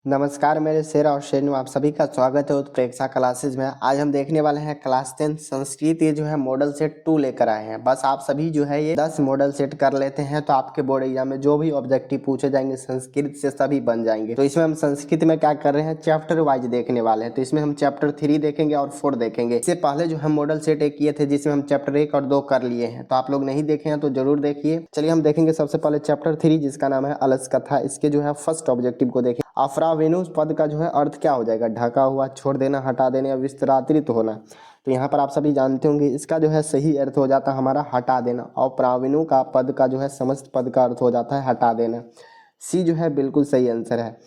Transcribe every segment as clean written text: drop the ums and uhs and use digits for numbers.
नमस्कार मेरे शेर और शेरनु, आप सभी का स्वागत है उत्प्रेक्षा क्लासेज में। आज हम देखने वाले हैं क्लास 10 संस्कृत। ये जो है मॉडल सेट 2 लेकर आए हैं। बस आप सभी जो है ये 10 मॉडल सेट कर लेते हैं तो आपके बोर्ड एग्जाम में जो भी ऑब्जेक्टिव पूछे जाएंगे संस्कृत से सभी बन जाएंगे। तो इसमें हम संस्कृत में क्या कर रहे हैं, चैप्टर वाइज देखने वाले हैं। तो इसमें हम चैप्टर 3 देखेंगे और 4 देखेंगे। इससे पहले जो हम मॉडल सेट एक किए थे जिसमें हम चैप्टर 1 और 2 कर लिए हैं, तो आप लोग नहीं देखे हैं तो जरूर देखिए। चलिए हम देखेंगे सबसे पहले चैप्टर 3 जिसका नाम है अलस कथा। इसके जो है फर्स्ट ऑब्जेक्टिव को देखें। अफ्रावेनुस पद का जो है अर्थ क्या हो जाएगा, ढका हुआ, छोड़ देना, हटा देना या विस्तारित होना। तो यहाँ पर आप सभी जानते होंगे इसका जो है सही अर्थ हो जाता है हमारा हटा देना। और प्रावेनु का पद का जो है समस्त पद का अर्थ हो जाता है हटा देना। सी जो है बिल्कुल सही आंसर है।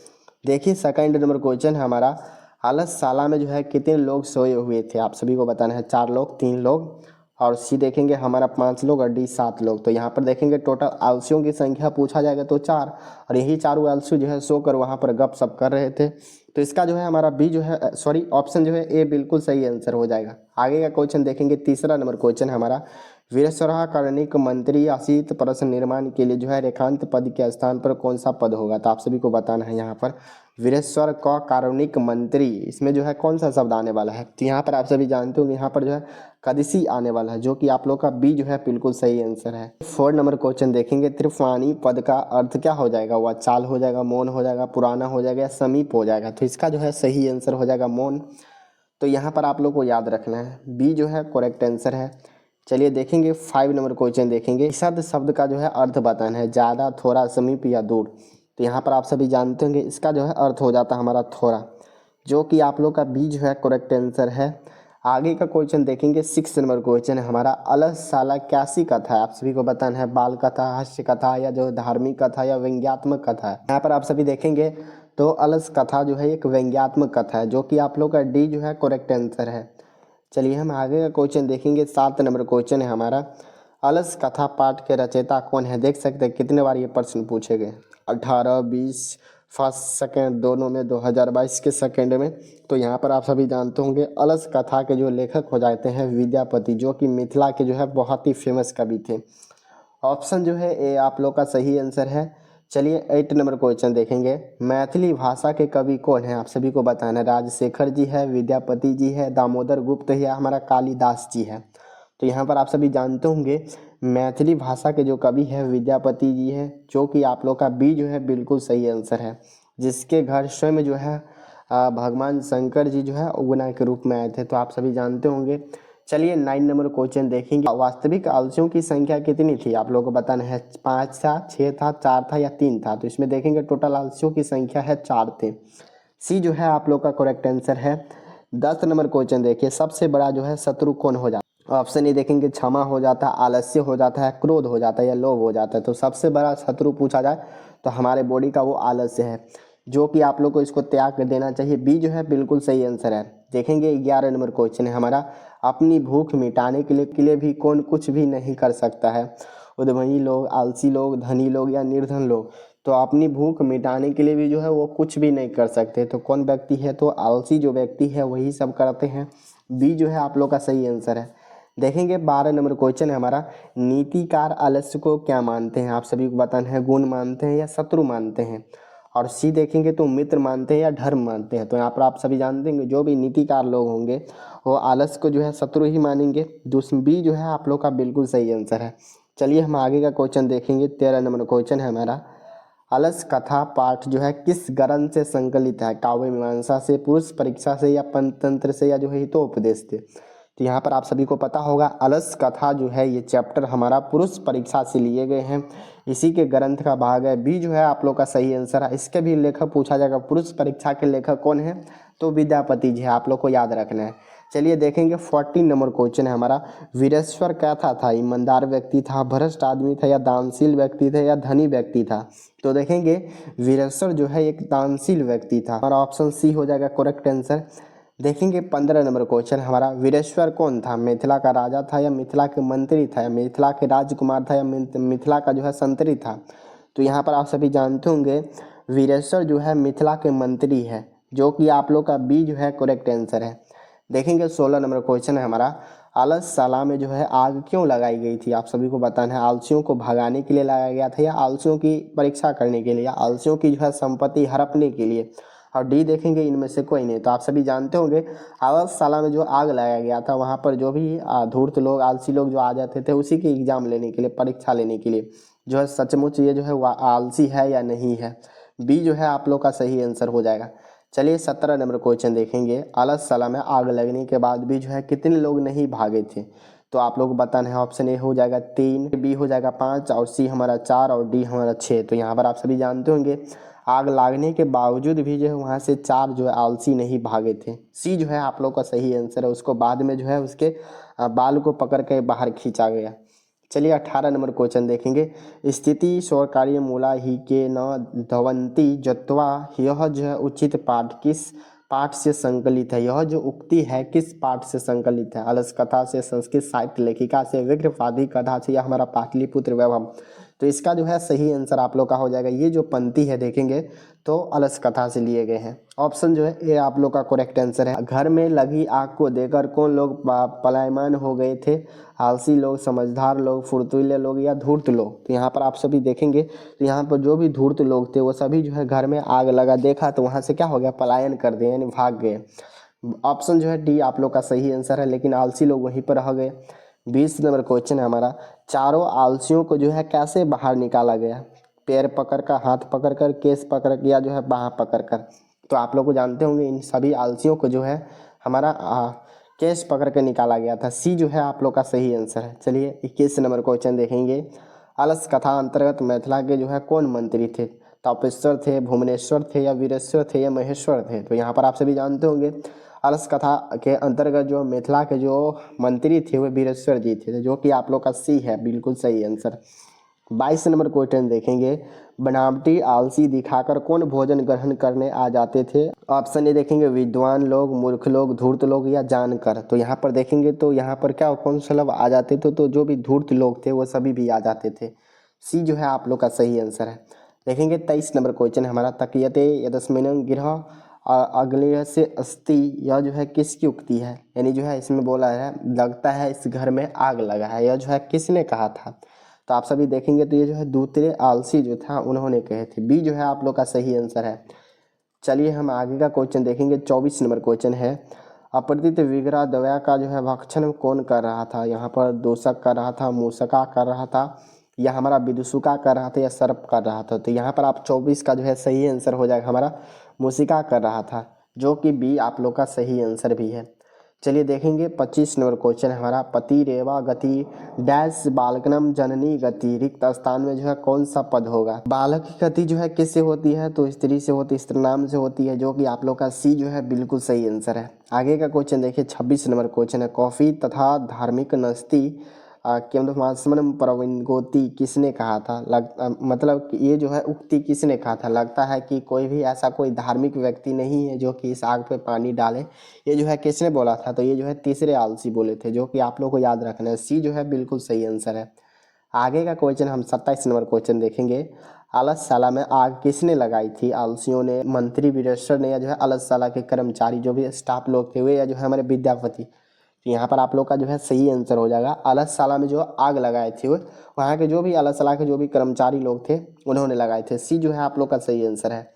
देखिए सेकंड नंबर क्वेश्चन है हमारा, अलसशाला में जो है कितने लोग सोए हुए थे, आप सभी को बताना है। 4 लोग, 3 लोग और सी देखेंगे हमारा 5 लोग और डी 7 लोग। तो यहाँ पर देखेंगे टोटल आलसियों की संख्या पूछा जाएगा तो 4, और यही चारों आलसी जो है सोकर वहाँ पर गप सप कर रहे थे। तो इसका जो है हमारा बी जो है सॉरी ऑप्शन जो है ए बिल्कुल सही आंसर हो जाएगा। आगे का क्वेश्चन देखेंगे, तीसरा नंबर क्वेश्चन है हमारा, वीरेश्वरा कर्णिक मंत्री असित प्रश्न निर्माण के लिए जो है रेखांत पद के स्थान पर कौन सा पद होगा। तो आप सभी को बताना है यहाँ पर वीरेश्वर का कारुणिक मंत्री, इसमें जो है कौन सा शब्द आने वाला है। तो यहाँ पर आप सभी जानते होंगे यहाँ पर जो है कदिसी आने वाला है, जो कि आप लोग का बी जो है बिल्कुल सही आंसर है। 4 नंबर क्वेश्चन देखेंगे, त्रिफानी पद का अर्थ क्या हो जाएगा, वह चाल हो जाएगा, मौन हो जाएगा, पुराना हो जाएगा या समीप हो जाएगा। तो इसका जो है सही आंसर हो जाएगा मौन। तो यहाँ पर आप लोग को याद रखना है बी जो है करेक्ट आंसर है। चलिए देखेंगे 5 नंबर क्वेश्चन देखेंगे, सद शब्द का जो है अर्थ बताना है, ज़्यादा, थोड़ा, समीप या दूर। तो यहाँ पर आप सभी जानते होंगे इसका जो है अर्थ हो जाता है हमारा थोड़ा, जो कि आप लोग का बी जो है करेक्ट आंसर है। आगे का क्वेश्चन देखेंगे 6 नंबर क्वेश्चन है हमारा, अलसशाला कैसी कथा है, आप सभी को बताना है, बाल कथा, हास्य कथा या जो धार्मिक कथा या व्यंग्यात्मक कथा है। यहाँ पर आप सभी देखेंगे तो अलस कथा जो है एक व्यंग्यात्मक कथा है, जो कि आप लोग का डी जो है करेक्ट आंसर है। चलिए हम आगे का क्वेश्चन देखेंगे, 7 नंबर क्वेश्चन है हमारा, अलस कथा पाठ के रचयिता कौन है। देख सकते हैं कितने बार ये प्रश्न पूछे गए, 18, 20 फर्स्ट सेकंड दोनों में, 2022 के सेकंड में। तो यहाँ पर आप सभी जानते होंगे अलस कथा के जो लेखक हो जाते हैं विद्यापति, जो कि मिथिला के जो है बहुत ही फेमस कवि थे। ऑप्शन जो है ए आप लोग का सही आंसर है। चलिए 8 नंबर क्वेश्चन देखेंगे, मैथिली भाषा के कवि कौन है, आप सभी को बताना है, राजशेखर जी है, विद्यापति जी है, दामोदर गुप्त है या हमारा कालिदास जी है। तो यहाँ पर आप सभी जानते होंगे मैथिली भाषा के जो कवि है विद्यापति जी है, जो कि आप लोग का बी जो है बिल्कुल सही आंसर है, जिसके घर स्वयं जो है भगवान शंकर जी जो है उगना के रूप में आए थे। तो आप सभी जानते होंगे। चलिए 9 नंबर क्वेश्चन देखेंगे, वास्तविक आलसियों की संख्या कितनी थी, आप लोगों को बताना है, 5 था, 6 था, 4 था या 3 था। तो इसमें देखेंगे टोटल आलसियों की संख्या है 4 थे। सी जो है आप लोग का करेक्ट आंसर है। 10 नंबर क्वेश्चन देखिए, सबसे बड़ा जो है शत्रु कौन हो जाता है। ऑप्शन ए देखेंगे, क्षमा हो जाता है, आलस्य हो जाता है, क्रोध हो जाता है या लोभ हो जाता है। तो सबसे बड़ा शत्रु पूछा जाए तो हमारे बॉडी का वो आलस्य है, जो कि आप लोग को इसको त्याग कर देना चाहिए। बी जो है बिल्कुल सही आंसर है। देखेंगे 11 नंबर क्वेश्चन है हमारा, अपनी भूख मिटाने के लिए भी कौन कुछ भी नहीं कर सकता है। उद्यमी लोग, आलसी लोग, धनी लोग या निर्धन लोग। तो अपनी भूख मिटाने के लिए भी जो है वो कुछ भी नहीं कर सकते। तो कौन व्यक्ति है, तो आलसी जो व्यक्ति है वही सब करते हैं। बी जो है आप लोग का सही आंसर है। देखेंगे 12 नंबर क्वेश्चन है हमारा, नीतिकार आलस्य को क्या मानते हैं, आप सभी को बताना है, गुण मानते हैं या शत्रु मानते हैं। और सी देखेंगे तो मित्र मानते हैं या धर्म मानते हैं। तो यहाँ पर आप सभी जानते हैं जो भी नीतिकार लोग होंगे वो आलस को जो है शत्रु ही मानेंगे। दूसरी बी जो है आप लोग का बिल्कुल सही आंसर है। चलिए हम आगे का क्वेश्चन देखेंगे, 13 नंबर क्वेश्चन है हमारा, अलस कथा पाठ जो है किस ग्रंथ से संकलित है, काव्य मीमांसा से, पुरुष परीक्षा से या पंचतंत्र से या जो है हितोपदेश से। तो यहाँ पर आप सभी को पता होगा अलस कथा जो है ये चैप्टर हमारा पुरुष परीक्षा से लिए गए हैं, इसी के ग्रंथ का भाग है। बी जो है आप लोग का सही आंसर है। इसके भी लेखक पूछा जाएगा, पुरुष परीक्षा के लेखक कौन है, तो विद्यापति जी है, आप लोग को याद रखना है। चलिए देखेंगे 14 नंबर क्वेश्चन है हमारा, वीरेश्वर क्या था, ईमानदार व्यक्ति था, भ्रष्ट आदमी था या दानशील व्यक्ति था या धनी व्यक्ति था। तो देखेंगे वीरेश्वर जो है एक दानशील व्यक्ति था, और ऑप्शन सी हो जाएगा करेक्ट आंसर। देखेंगे 15 नंबर क्वेश्चन हमारा, वीरेश्वर कौन था, मिथिला का राजा था या मिथिला के मंत्री था या मिथिला के राजकुमार था या मिथिला का जो है संतरी था। तो यहाँ पर आप सभी जानते होंगे वीरेश्वर जो है मिथिला के मंत्री है, जो कि आप लोग का बी जो है करेक्ट आंसर है। देखेंगे 16 नंबर क्वेश्चन है हमारा, अलसशाला में जो है आग क्यों लगाई गई थी, आप सभी को बताना है, आलसियों को भगाने के लिए लगाया गया था या आलसियों की परीक्षा करने के लिए या आलसियों की जो है संपत्ति हड़पने के लिए। और डी देखेंगे इनमें से कोई नहीं। तो आप सभी जानते होंगे अवधशाला में जो आग लगाया गया था वहाँ पर जो भी धूर्त लोग, आलसी लोग जो आ जाते थे उसी की एग्जाम लेने के लिए, परीक्षा लेने के लिए, जो है सचमुच ये जो है वो आलसी है या नहीं है। बी जो है आप लोग का सही आंसर हो जाएगा। चलिए 17 नंबर क्वेश्चन देखेंगे। अवधशाला में आग लगने के बाद भी जो है कितने लोग नहीं भागे थे? तो आप लोग बताना है। ऑप्शन ए हो जाएगा 3, बी हो जाएगा 5 और सी हमारा 4 और डी हमारा 6। तो यहाँ पर आप सभी जानते होंगे आग लगने के बावजूद भी जो है वहाँ से 4 जो है आलसी नहीं भागे थे। सी जो है आप लोग का सही आंसर है। उसको बाद में जो है उसके बाल को पकड़ के बाहर खींचा गया। चलिए 18 नंबर क्वेश्चन देखेंगे। स्थिति स्वकार्य मूला ही के न धवंती जत्वा, यह जो है उचित पाठ किस पाठ से संकलित है? यह जो उक्ति है किस पाठ से संकलित है? अलस कथा से, संस्कृत साहित्य लेखिका से, विग्रहवादी कथा से, या हमारा पाटलिपुत्र वैभव? तो इसका जो है सही आंसर आप लोग का हो जाएगा। ये जो पंक्ति है देखेंगे तो अलस कथा से लिए गए हैं। ऑप्शन जो है ये आप लोग का करेक्ट आंसर है। घर में लगी आग को देखकर कौन लोग पलायमान हो गए थे? आलसी लोग, समझदार लोग, फुर्तीले लोग, या धूर्त लोग? तो यहाँ पर आप सभी देखेंगे तो यहाँ पर जो भी धूर्त लोग थे वो सभी जो है घर में आग लगा देखा तो वहाँ से क्या हो गया, पलायन कर दिए, यानी भाग गए। ऑप्शन जो है डी आप लोग का सही आंसर है, लेकिन आलसी लोग वहीं पर रह गए। 20 नंबर क्वेश्चन है हमारा। चारों आलसियों को जो है कैसे बाहर निकाला गया? पैर पकड़ कर, हाथ पकड़ कर, केस पकड़ कर, या जो है बाँह पकड़ कर? तो आप लोग को जानते होंगे इन सभी आलसियों को जो है हमारा केस पकड़ के निकाला गया था। सी जो है आप लोग का सही आंसर है। चलिए 21 नंबर क्वेश्चन देखेंगे। अलस कथा अंतर्गत मिथिला के जो है कौन मंत्री थे? तपेश्वर थे, भुवनेश्वर थे, या वीरेश्वर थे, या महेश्वर थे? तो यहाँ पर आप सभी जानते होंगे अलस कथा के अंतर्गत जो मिथिला के जो मंत्री थे वो वीरेश्वर जी थे, जो कि आप लोग का सी है, बिल्कुल सही आंसर। 22 नंबर क्वेश्चन देखेंगे। बनावटी आलसी दिखाकर कौन भोजन ग्रहण करने आ जाते थे? ऑप्शन ए देखेंगे विद्वान लोग, मूर्ख लोग, धूर्त लोग, या जानकर? तो यहाँ पर देखेंगे तो यहाँ पर क्या कौन सा लोग आ जाते थे? तो जो भी धूर्त लोग थे वो सभी भी आ जाते थे। सी जो है आप लोग का सही आंसर है। देखेंगे 23 नंबर क्वेश्चन हमारा। तकियते यदस्मिन गिरह अगले से अस्ति, यह जो है किसकी उक्ति है? यानी जो है इसमें बोला है लगता है इस घर में आग लगा है, यह जो है किसने कहा था? तो आप सभी देखेंगे तो ये जो है दूसरे आलसी जो था उन्होंने कहे थे। बी जो है आप लोग का सही आंसर है। चलिए हम आगे का क्वेश्चन देखेंगे। 24 नंबर क्वेश्चन है। अपरित विग्रह दया का जो है भक्षण कौन कर रहा था? यहाँ पर दूषक कर रहा था, मूषका कर रहा था, या हमारा विदुषुका कर रहा था, या सर्प कर रहा था? तो यहाँ पर आप 24 का जो है सही आंसर हो जाएगा हमारा मूषिका कर रहा था, जो कि बी आप लोग का सही आंसर भी है। चलिए देखेंगे 25 नंबर क्वेश्चन है हमारा। पति रेवा गति डैश बालकनम जननी गति, रिक्त स्थान में जो है कौन सा पद होगा? बालक की गति जो है किससे होती है? तो स्त्री से होती है, स्त्रीनाम से होती है, जो कि आप लोग का सी जो है बिल्कुल सही आंसर है। आगे का क्वेश्चन देखिए 26 नंबर क्वेश्चन है। कॉफी तथा धार्मिक नस्ती किमदमासमन प्रविंगोती किसने कहा था? मतलब कि ये जो है उक्ति किसने कहा था? लगता है कि कोई भी ऐसा कोई धार्मिक व्यक्ति नहीं है जो कि इस आग पे पानी डाले, ये जो है किसने बोला था? तो ये जो है तीसरे आलसी बोले थे, जो कि आप लोग को याद रखना है। सी जो है बिल्कुल सही आंसर है। आगे का क्वेश्चन हम 27 नंबर क्वेश्चन देखेंगे। अलसशाला में आग किसने लगाई थी? आलसियों ने, मंत्री वीरेश्वर ने, या जो है अलसशाला के कर्मचारी जो भी स्टाफ लोग थे वे, या जो है हमारे विद्यापति? तो यहाँ पर आप लोग का जो है सही आंसर हो जाएगा। अलसशाला में जो आग लगाए थे वो वहाँ के जो भी अलसशाला के जो भी कर्मचारी लोग थे उन्होंने लगाए थे। सी जो है आप लोग का सही आंसर है।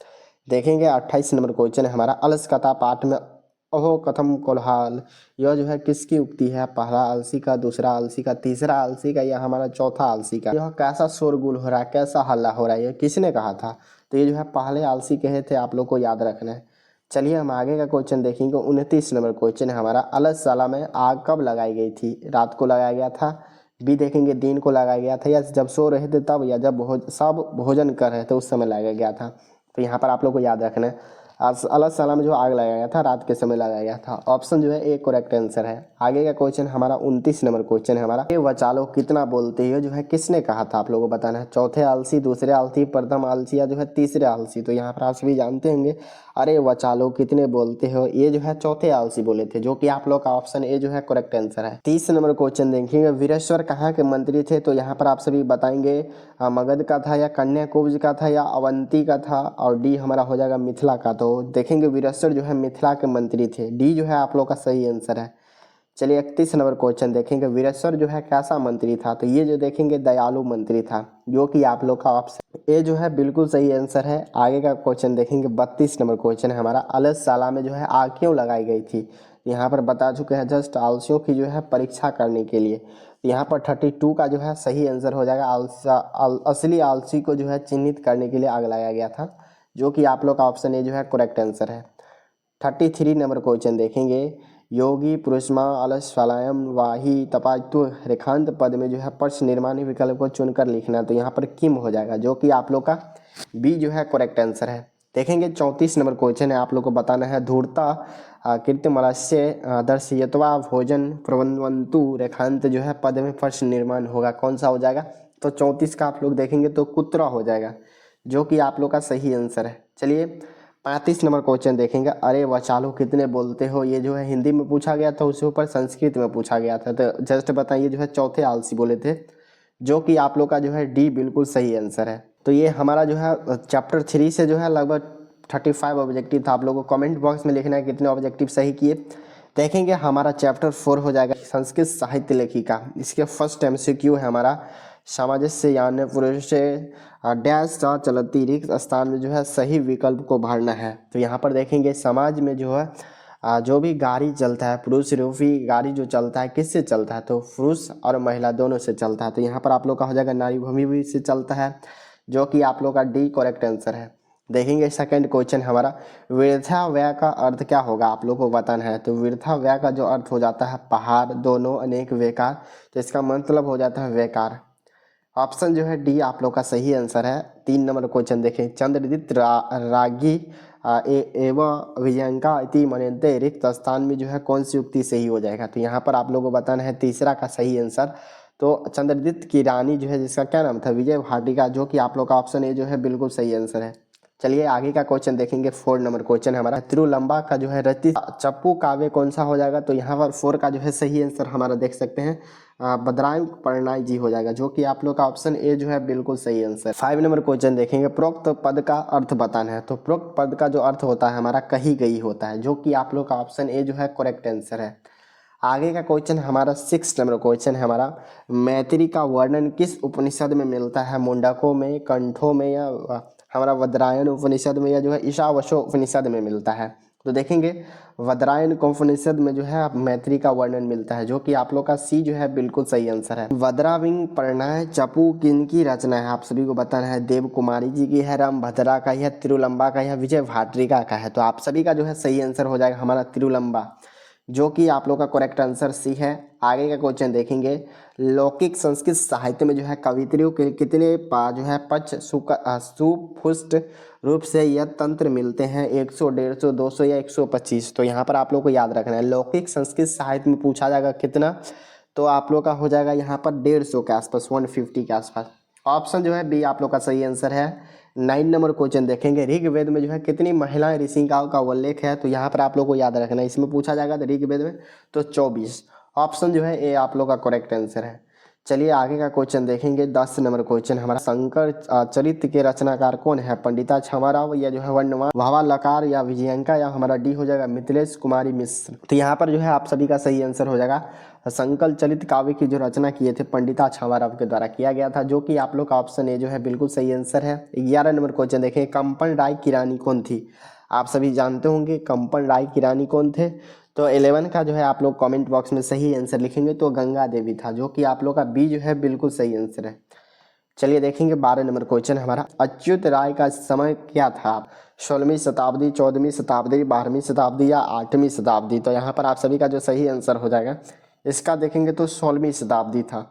देखेंगे 28 नंबर क्वेश्चन है हमारा। अलस कथा पाठ में अहो कथम कोल्हाल, यह जो है किसकी उक्ति है? पहला आलसी का, दूसरा आलसी का, तीसरा आलसी का, या हमारा चौथा आलसी का? यह कैसा शोरगुल हो रहा है, कैसा हल्ला हो रहा है, यह किसने कहा था? तो ये जो है पहले आलसी कहे थे, आप लोग को याद रखना है। चलिए हम आगे का क्वेश्चन देखेंगे। 29 नंबर क्वेश्चन है हमारा। अलसशाला में आग कब लगाई गई थी? रात को लगाया गया था, बी देखेंगे दिन को लगाया गया था, या जब सो रहे थे तब, या जब सब भोजन कर रहे थे उस समय लगाया गया था? तो यहाँ पर आप लोग को याद रखना है अलसशाला में जो आग लगाया गया था रात के समय लगाया गया था। ऑप्शन जो है ए करेक्ट आंसर है। आगे का क्वेश्चन हमारा 29 नंबर क्वेश्चन है हमारा। ये वचालो कितना बोलते हो जो है किसने कहा था? आप लोगों को बताना है। चौथे आलसी, दूसरे आलसी, प्रथम आलसी, या जो है तीसरे आलसी? तो यहाँ पर आप सभी जानते होंगे अरे वचालो कितने बोलते हो, ये जो है चौथे आलसी बोले थे, जो कि आप लोग का ऑप्शन ए जो है करेक्ट आंसर है। 30 नंबर क्वेश्चन देखेंगे। वीरेश्वर कहाँ के मंत्री थे? तो यहाँ पर आप सभी बताएंगे मगध का था, या कन्याकुब्ज का था, या अवंती का था, और डी हमारा हो जाएगा मिथिला का। तो देखेंगे वीरेश्वर जो है मिथिला के मंत्री थे। डी जो है आप लोग का सही आंसर है। चलिए 31 नंबर क्वेश्चन देखेंगे, वीरेश्वर जो है कैसा मंत्री था? तो ये जो देखेंगे दयालु मंत्री था, जो कि आप लोग का ऑप्शन ए जो है बिल्कुल सही आंसर है। आगे का क्वेश्चन देखेंगे 32 नंबर क्वेश्चन है हमारा, अलसशाला में जो है आग क्यों लगाई गई थी? यहाँ पर बता चुके हैं जस्ट आलसियों की जो है परीक्षा करने के लिए। यहाँ पर 32 का जो है सही आंसर हो जाएगा, असली आलसी को जो है चिन्हित करने के लिए आग लगाया गया था, जो कि आप लोग का ऑप्शन ए जो है करेक्ट आंसर है। 33 नंबर क्वेश्चन देखेंगे, योगी पुरुषमा अलसफलायम वाही तपायतु रेखांत पद में जो है पर्श निर्माणी विकल्प को चुनकर लिखना। तो यहाँ पर किम हो जाएगा, जो कि आप लोग का बी जो है करेक्ट आंसर है। देखेंगे 34 नंबर क्वेश्चन है, आप लोग को बताना है, धूर्ता कृत्रिमलस्य दर्शयत्वा भोजन प्रबंधवंतु रेखांत जो है पद में पर्श निर्माण होगा, कौन सा हो जाएगा? तो 34 का आप लोग देखेंगे तो कुत्रा हो जाएगा, जो कि आप लोग का सही आंसर है। चलिए 35 नंबर क्वेश्चन देखेंगे, अरे वचालू कितने बोलते हो? ये जो है हिंदी में पूछा गया था, उसके ऊपर संस्कृत में पूछा गया था। तो जस्ट बताइए जो है चौथे आलसी बोले थे, जो कि आप लोग का जो है डी बिल्कुल सही आंसर है। तो ये हमारा जो है चैप्टर 3 से जो है लगभग 35 ऑब्जेक्टिव था। आप लोगों को कमेंट बॉक्स में लिखना है कितने ऑब्जेक्टिव सही किए। देखेंगे हमारा चैप्टर 4 हो जाएगा संस्कृत साहित्य लेखिका। इसके फर्स्ट MCQ है हमारा, सामंजस्य यानी पुरुष डैश सा चलती रिक्त स्थान में जो है सही विकल्प को भरना है। तो यहाँ पर देखेंगे समाज में जो है जो भी गाड़ी चलता है, पुरुष रूपी गाड़ी जो चलता है किससे चलता है? तो पुरुष और महिला दोनों से चलता है। तो यहाँ पर आप लोग का हो जाएगा नारी भूमि भी से चलता है, जो कि आप लोग का डी करेक्ट आंसर है। देखेंगे सेकंड क्वेश्चन हमारा, वृथा व्यय का अर्थ क्या होगा? आप लोग को बताना है। तो वृथा व्यय का जो अर्थ हो जाता है पहाड़ दोनों अनेक वेकार, तो इसका मतलब हो जाता है वेकार। ऑप्शन जो है डी आप लोग का सही आंसर है। 3 नंबर क्वेश्चन देखें, चंद्रदित रागी एवं विजयंका इति मनन्ते रिक्त स्थान में जो है कौन सी उक्ति सही हो जाएगा? तो यहाँ पर आप लोगों को बताना है तीसरा का सही आंसर। तो चंद्रदित की रानी जो है जिसका क्या नाम था? विजय भाटिका, जो कि आप लोग का ऑप्शन ए जो है बिल्कुल सही आंसर है। चलिए आगे का क्वेश्चन देखेंगे 4 नंबर क्वेश्चन हमारा, तिरुलंबा का जो है रति चप्पू काव्य कौन सा हो जाएगा? तो यहाँ पर 4 का जो है सही आंसर हमारा देख सकते हैं बदरायण परनाई जी हो जाएगा, जो कि आप लोग का ऑप्शन ए जो है बिल्कुल सही आंसर। 5 नंबर क्वेश्चन देखेंगे, प्रोक्त पद का अर्थ बताना है। तो प्रोक्त पद का जो अर्थ होता है हमारा कही गई होता है, जो कि आप लोग का ऑप्शन ए जो है करेक्ट आंसर है। आगे का क्वेश्चन हमारा 6 नंबर क्वेश्चन है हमारा, मैत्री का वर्णन किस उपनिषद में मिलता है? मुंडकों में, कंठों में, या हमारा वज्रायन उपनिषद में, या जो है ईशावास्य उपनिषद में मिलता है? तो देखेंगे वज्रायन उपनिषद में जो है मैत्री का वर्णन मिलता है, जो कि आप लोग का सी जो है बिल्कुल सही आंसर है। वज्राविंग परनाय चपू किनकी रचना है? आप सभी को बताना है, देव कुमारी जी की है, रामभद्रा का है, तिरुलंबा का है, विजय भाटिका का है? तो आप सभी का जो है सही आंसर हो जाएगा हमारा तिरुलंबा, जो कि आप लोग का करेक्ट आंसर सी है। आगे का क्वेश्चन देखेंगे, लौकिक संस्कृत साहित्य में जो है कवित्रियों के कितने जो है पक्ष सुपुष्ट रूप से यह तंत्र मिलते हैं? 100, 150, 200 या 125? तो यहाँ पर आप लोग को याद रखना है, लौकिक संस्कृत साहित्य में पूछा जाएगा कितना, तो आप लोग का हो जाएगा यहाँ पर 150 के आसपास, 150 के आसपास। ऑप्शन जो है बी आप लोग का सही आंसर है। 9 नंबर क्वेश्चन देखेंगे, ऋग्वेद में जो है कितनी महिलाएं ऋषिकाओं का उल्लेख है? तो यहाँ पर आप लोग को याद रखना है, इसमें पूछा जाएगा तो ऋग्वेद में तो 24। ऑप्शन जो है ए आप लोग का करेक्ट आंसर है। चलिए आगे का क्वेश्चन देखेंगे 10 नंबर क्वेश्चन हमारा, शंकर चरित्र के रचनाकार कौन है? पंडिता क्षमाराव, या जो है वर्णमान भावा लकार, या विजयंका, या हमारा डी हो जाएगा मिथिलेश कुमारी मिश्र? तो यहाँ पर जो है आप सभी का सही आंसर हो जाएगा, संकल चलित काव्य की जो रचना किए थे पंडिता क्षमाराव के द्वारा किया गया था, जो कि आप लोग का ऑप्शन ए जो है बिल्कुल सही आंसर है। 11 नंबर क्वेश्चन देखें, कंपन राय की रानी कौन थी? आप सभी जानते होंगे कंपन राय की रानी कौन थे? तो 11 का जो है आप लोग कमेंट बॉक्स में सही आंसर लिखेंगे, तो गंगा देवी था, जो कि आप लोग का बी जो है बिल्कुल सही आंसर है। चलिए देखेंगे 12 नंबर क्वेश्चन हमारा, अच्युत राय का समय क्या था? 16वीं शताब्दी, 14वीं शताब्दी, 12वीं शताब्दी, या 8वीं शताब्दी? तो यहाँ पर आप सभी का जो सही आंसर हो जाएगा इसका देखेंगे तो 16वीं शताब्दी था।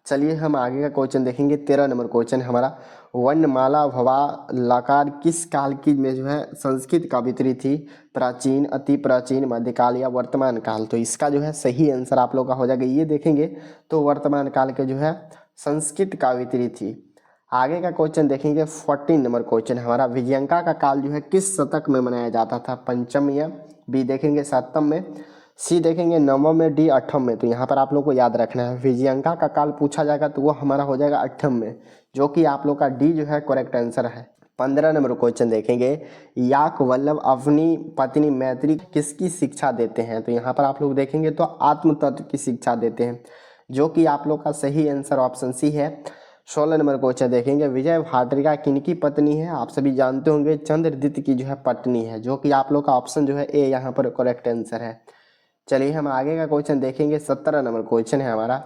चलिए हम आगे का क्वेश्चन देखेंगे 13 नंबर क्वेश्चन हमारा, वर्णमाला भवा लकार किस काल की में जो है संस्कृत कवित्री थी? प्राचीन, अति प्राचीन, मध्यकाल, या वर्तमान काल? तो इसका जो है सही आंसर आप लोग का हो जाएगा, ये देखेंगे तो वर्तमान काल के जो है संस्कृत कवित्री थी। आगे का क्वेश्चन देखेंगे 14 नंबर क्वेश्चन हमारा, विजयंका का काल जो है किस शतक में मनाया जाता था? पंचम, या बी देखेंगे 7वीं में, सी देखेंगे 9वीं में, डी 8वीं में? तो यहाँ पर आप लोग को याद रखना है, विजयंका का काल पूछा जाएगा तो वो हमारा हो जाएगा 8वीं में, जो कि आप लोग का डी जो है करेक्ट आंसर है। 15 नंबर क्वेश्चन देखेंगे, याकवल्लभ अपनी पत्नी मैत्री किसकी शिक्षा देते हैं? तो यहाँ पर आप लोग देखेंगे तो आत्म तत्व की शिक्षा देते हैं, जो कि आप लोग का सही आंसर ऑप्शन सी है। 16 नंबर क्वेश्चन देखेंगे, विजय भाटिका किनकी पत्नी है? आप सभी जानते होंगे चंद्रदीप्त की जो है पत्नी है, जो कि आप लोग का ऑप्शन जो है ए यहाँ पर करेक्ट आंसर है। चलिए हम आगे का क्वेश्चन देखेंगे। 17 नंबर क्वेश्चन है हमारा,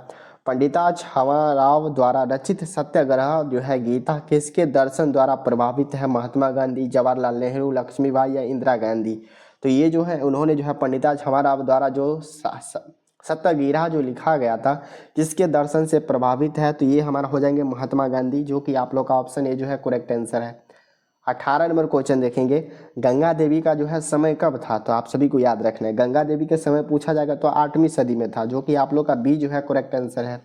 पंडिता छावाराव द्वारा रचित सत्याग्रह जो है गीता किसके दर्शन द्वारा प्रभावित है? महात्मा गांधी, जवाहरलाल नेहरू, लक्ष्मीबाई या इंदिरा गांधी? तो ये जो है उन्होंने जो है पंडिता छावाराव द्वारा जो सत्याग्रह जो लिखा गया था किसके दर्शन से प्रभावित है? तो ये हमारा हो जाएंगे महात्मा गांधी, जो कि आप लोग का ऑप्शन ए जो है करेक्ट आंसर है। 18 नंबर क्वेश्चन देखेंगे, गंगा देवी का जो है समय कब था? तो आप सभी को याद रखना है, गंगा देवी के समय पूछा जाएगा तो 8वीं सदी में था, जो कि आप लोग का बी जो है करेक्ट आंसर है।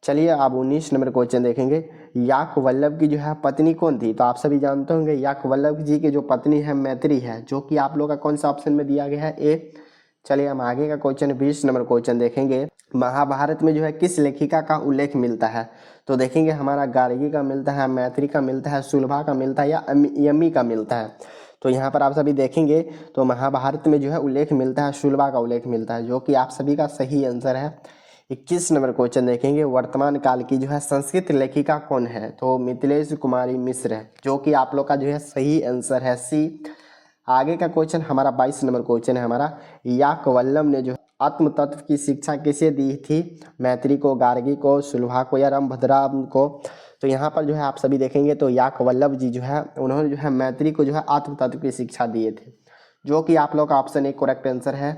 चलिए अब 19 नंबर क्वेश्चन देखेंगे, याकवल्लभ की जो है पत्नी कौन थी? तो आप सभी जानते होंगे याकवल्लभ जी की जो पत्नी है मैत्री है, जो कि आप लोग का कौन सा ऑप्शन में दिया गया है? ए। चलिए हम आगे का क्वेश्चन 20 नंबर क्वेश्चन देखेंगे, महाभारत में जो है किस लेखिका का उल्लेख मिलता है? तो देखेंगे हमारा गार्गी का मिलता है, मैत्री का मिलता है, सुलभा का मिलता है या यमी का मिलता है? तो यहाँ पर आप सभी देखेंगे तो महाभारत में जो है उल्लेख मिलता है, सुलभा का उल्लेख मिलता है, जो कि आप सभी का सही आंसर है। 21 नंबर क्वेश्चन देखेंगे, वर्तमान काल की जो है संस्कृत लेखिका कौन है? तो मिथिलेश कुमारी मिश्र है, जो कि आप लोग का जो है सही आंसर है सी। आगे का क्वेश्चन हमारा 22 नंबर क्वेश्चन है हमारा, याकवल्लभ ने जो आत्म तत्व की शिक्षा किसे दी थी? मैत्री को, गार्गी को, सुलभा को या रामभद्रा को? तो यहाँ पर जो है आप सभी देखेंगे तो याकवल्लभ जी जो है उन्होंने जो है मैत्री को जो है आत्म तत्व की शिक्षा दिए थे, जो कि आप लोग का ऑप्शन एक करेक्ट आंसर है।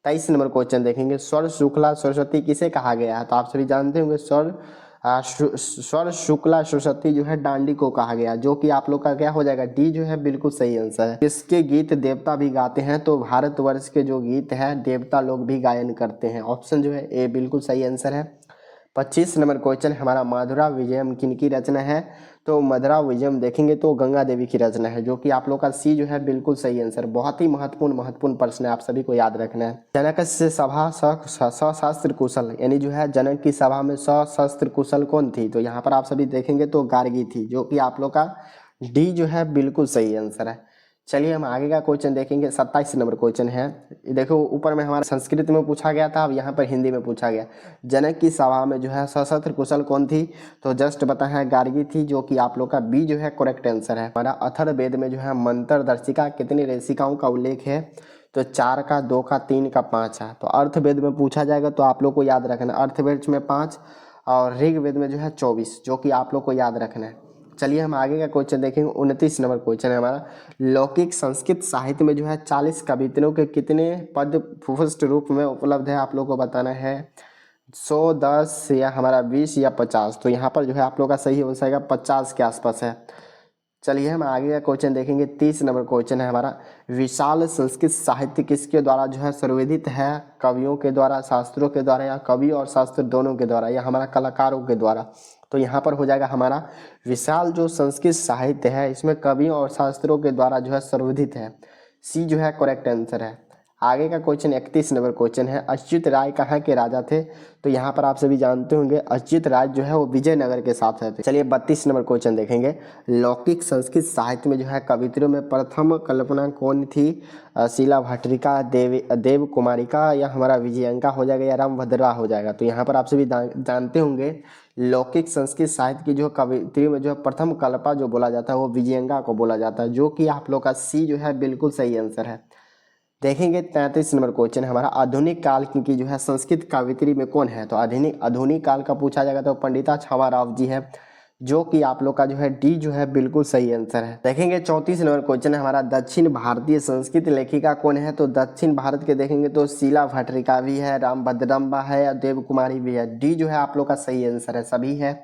23 नंबर क्वेश्चन देखेंगे, स्वर शुक्ला सरस्वती किसे कहा गया है? तो आप सभी जानते होंगे स्वर शुक्ला सरस्वती जो है डांडी को कहा गया, जो कि आप लोग का क्या हो जाएगा? डी जो है बिल्कुल सही आंसर है। इसके गीत देवता भी गाते हैं, तो भारतवर्ष के जो गीत है देवता लोग भी गायन करते हैं, ऑप्शन जो है ए बिल्कुल सही आंसर है। 25 नंबर क्वेश्चन हमारा, मधुरा विजयम किनकी रचना है? तो मधुरा विजयम देखेंगे तो गंगा देवी की रचना है, जो कि आप लोग का सी जो है बिल्कुल सही आंसर। बहुत ही महत्वपूर्ण प्रश्न है, आप सभी को याद रखना है। जनक से सभा सशस्त्र कुशल, यानी जो है जनक की सभा में सशस्त्र कुशल कौन थी? तो यहाँ पर आप सभी देखेंगे तो गार्गी थी, जो कि आप लोग का डी जो है बिल्कुल सही आंसर है। चलिए हम आगे का क्वेश्चन देखेंगे। 27 नंबर क्वेश्चन है, देखो ऊपर में हमारा संस्कृत में पूछा गया था, अब यहाँ पर हिंदी में पूछा गया, जनक की सभा में जो है सशस्त्र कुशल कौन थी? तो जस्ट पता है गार्गी थी, जो कि आप लोग का बी जो है करेक्ट आंसर है। हमारा अथर्ववेद में जो है मंत्र दर्शिका कितनी ऋषिकाओं का उल्लेख है? तो 4 का, 2 का, 3 का, 5 है। तो अर्थवेद में पूछा जाएगा तो आप लोग को याद रखना, अर्थवेद में 5 और ऋग्वेद में जो है 24, जो कि आप लोग को याद रखना है। चलिए हम आगे का क्वेश्चन देखेंगे। 29 नंबर क्वेश्चन है हमारा, लौकिक संस्कृत साहित्य में जो है 40 कविताओं के कितने पद पुष्ट रूप में उपलब्ध है? आप लोग को बताना है 100, 10 या हमारा 20 या 50? तो यहाँ पर जो है आप लोग का सही हो जाएगा 50 के आसपास है। चलिए हम आगे का क्वेश्चन देखेंगे। 30 नंबर क्वेश्चन है हमारा, विशाल संस्कृत साहित्य किसके द्वारा जो है सर्वोदित है? कवियों के द्वारा, शास्त्रों के द्वारा या कवि और शास्त्र दोनों के द्वारा या हमारा कलाकारों के द्वारा? तो यहाँ पर हो जाएगा हमारा विशाल जो संस्कृत साहित्य है इसमें कवियों और शास्त्रों के द्वारा जो है सर्वोदित है, सी जो है करेक्ट आंसर है। आगे का क्वेश्चन 31 नंबर क्वेश्चन है, अच्युत राय कहाँ के राजा थे? तो यहाँ पर आप सभी जानते होंगे अच्युत राय जो है वो विजयनगर के साथ रहते। चलिए 32 नंबर क्वेश्चन देखेंगे, लौकिक संस्कृत साहित्य में जो है कवित्रियों में प्रथम कल्पना कौन थी? शीला भट्टरिका, देव कुमारिका या हमारा विजयंका हो जाएगा या रामभद्रा हो जाएगा? तो यहाँ पर आप सभी जानते होंगे लौकिक संस्कृत साहित्य की जो कवित्री में जो प्रथम कल्पना जो बोला जाता है वो विजयंका को बोला जाता है, जो कि आप लोग का सी जो है बिल्कुल सही आंसर है। देखेंगे 33 नंबर क्वेश्चन हमारा, आधुनिक काल की जो है संस्कृत कवित्री में कौन है? तो आधुनिक काल का पूछा जाएगा तो पंडिता छावाराव जी है, जो कि आप लोग का जो है डी जो है बिल्कुल सही आंसर है। देखेंगे 34 नंबर क्वेश्चन है हमारा, दक्षिण भारतीय संस्कृत लेखिका कौन है? तो दक्षिण भारत के देखेंगे तो शीला भट्टरिका भी है, रामभद्रम्बा है या देव कुमारी भी है, डी जो है आप लोग का सही आंसर है, सभी है।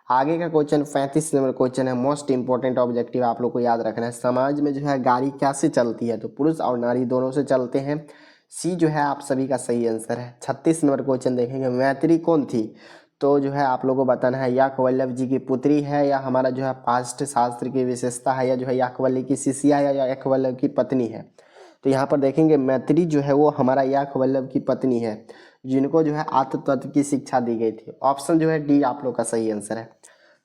आगे का क्वेश्चन 35 नंबर क्वेश्चन है, मोस्ट इंपॉर्टेंट ऑब्जेक्टिव आप लोग को याद रखना है, समाज में जो है गाड़ी कैसे चलती है? तो पुरुष और नारी दोनों से चलते हैं, सी जो है आप सभी का सही आंसर है। 36 नंबर क्वेश्चन देखेंगे, मैत्री कौन थी? तो जो है आप लोगों को बताना है याकवल्लभ जी की पुत्री है या हमारा जो है पास्ट शास्त्र की विशेषता है या जो है याकवल्ली की शिष्या है या याकवल्लभ की पत्नी है? तो यहाँ पर देखेंगे मैत्री जो है वो हमारा याकवल्लभ की पत्नी है, जिनको जो है आत्म तत्व की शिक्षा दी गई थी, ऑप्शन जो है डी आप लोग का सही आंसर है।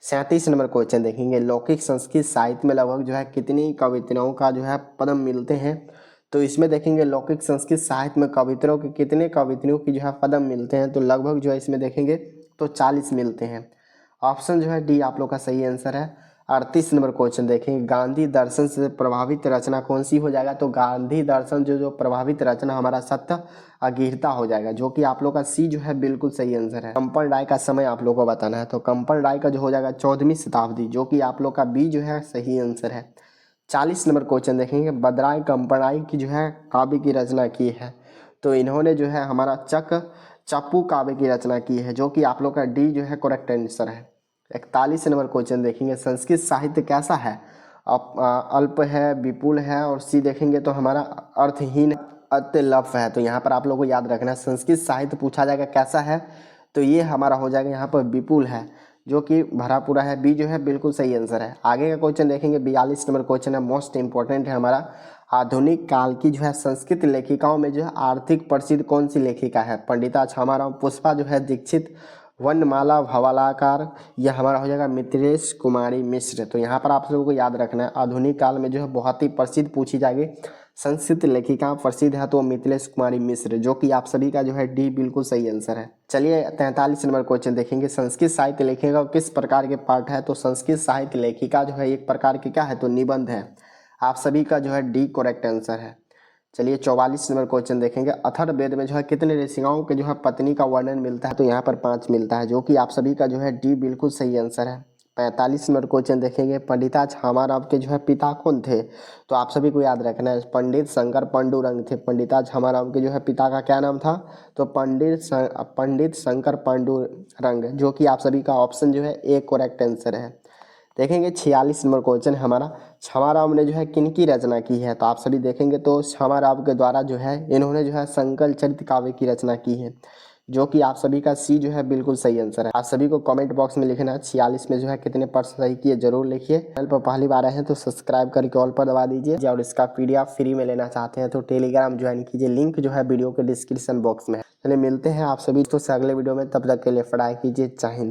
37 नंबर क्वेश्चन देखेंगे, लौकिक संस्कृत साहित्य में लगभग जो है कितनी कविताओं का जो है पद्म मिलते हैं। तो इसमें देखेंगे लौकिक संस्कृत साहित्य में कविताओं के कितने कविताओं की जो है पद्म मिलते हैं, तो लगभग जो है इसमें देखेंगे तो 40 मिलते हैं। ऑप्शन जो है डी आप लोग का सही आंसर है। 38 नंबर क्वेश्चन देखेंगे, गांधी दर्शन से प्रभावित रचना कौन सी हो जाएगा। तो गांधी दर्शन जो प्रभावित रचना हमारा सत्य अगीरता हो जाएगा, जो कि आप लोग का सी जो है बिल्कुल सही आंसर है। कंपन राय का समय आप लोग को बताना है, तो कंपन राय का जो हो जाएगा 14वीं शताब्दी, जो कि आप लोग का बी जो है सही आंसर है। 40 नंबर क्वेश्चन देखेंगे, बदराय कंपनाई की जो है काव्य की रचना की है। तो इन्होंने जो है हमारा चप्पू काव्य की रचना की है, जो कि आप लोग का डी जो है करेक्ट आंसर है। 41 नंबर क्वेश्चन देखेंगे, संस्कृत साहित्य कैसा है। अल्प है, विपुल है, और सी देखेंगे तो हमारा अर्थहीन अत्यल्प है। तो यहाँ पर आप लोग को याद रखना है, संस्कृत साहित्य पूछा जाएगा कैसा है, तो ये हमारा हो जाएगा यहाँ पर विपुल है, जो कि भरा पूरा है। बी जो है बिल्कुल सही आंसर है। आगे का क्वेश्चन देखेंगे, 42 नंबर क्वेश्चन है, मोस्ट इंपॉर्टेंट है हमारा। आधुनिक काल की जो है संस्कृत लेखिकाओं में जो है आर्थिक प्रसिद्ध कौन सी लेखिका है। पंडिता छामाराव, पुष्पा जो है दीक्षित, वर्णमाला भवालाकार, यह हमारा हो जाएगा मिथिलेश कुमारी मिश्र। तो यहाँ पर आप लोगों को याद रखना है, आधुनिक काल में जो है बहुत ही प्रसिद्ध पूछी जाएगी संस्कृत लेखिका प्रसिद्ध है तो मिथिलेश कुमारी मिश्र, जो कि आप सभी का जो है डी बिल्कुल सही आंसर है। चलिए 43 नंबर क्वेश्चन देखेंगे, संस्कृत साहित्य लेखिका किस प्रकार के पाठ है। तो संस्कृत साहित्य लेखिका जो है एक प्रकार की क्या है, तो निबंध है। आप सभी का जो है डी करेक्ट आंसर है। चलिए 44 नंबर क्वेश्चन देखेंगे, अथर्ववेद में जो है कितने ऋषियों के जो है पत्नी का वर्णन मिलता है। तो यहाँ पर 5 मिलता है, जो कि आप सभी का जो है डी बिल्कुल सही आंसर है। 45 नंबर क्वेश्चन देखेंगे, पंडिता छामाराव के जो है पिता कौन थे। तो आप सभी को याद रखना है, पंडित शंकर पांडुरंग थे। पंडिता छामाराव के जो है पिता का क्या नाम था, तो पंडित शंकर पांडुरंग, जो कि आप सभी का ऑप्शन जो है ए करेक्ट आंसर है। देखेंगे 46 नंबर क्वेश्चन हमारा, छमाराव ने जो है किनकी रचना की है। तो आप सभी देखेंगे तो छमाराव के द्वारा जो है इन्होंने जो है संकल चरित काव्य की रचना की है, जो कि आप सभी का सी जो है बिल्कुल सही आंसर है। आप सभी को कमेंट बॉक्स में लिखना है 46 में जो है कितने % सही किए जरूर लिखिए। चैनल पर पहली बार आए हैं तो सब्सक्राइब करके ऑल पर दबा दीजिए, और इसका PDF फ्री में लेना चाहते हैं तो टेलीग्राम ज्वाइन कीजिए, लिंक जो है वीडियो के डिस्क्रिप्शन बॉक्स में है। चलिए मिलते हैं आप सभी दोस्तों से अगले वीडियो में, तब तक के लिए पढ़ाई कीजिए। जय हिंद।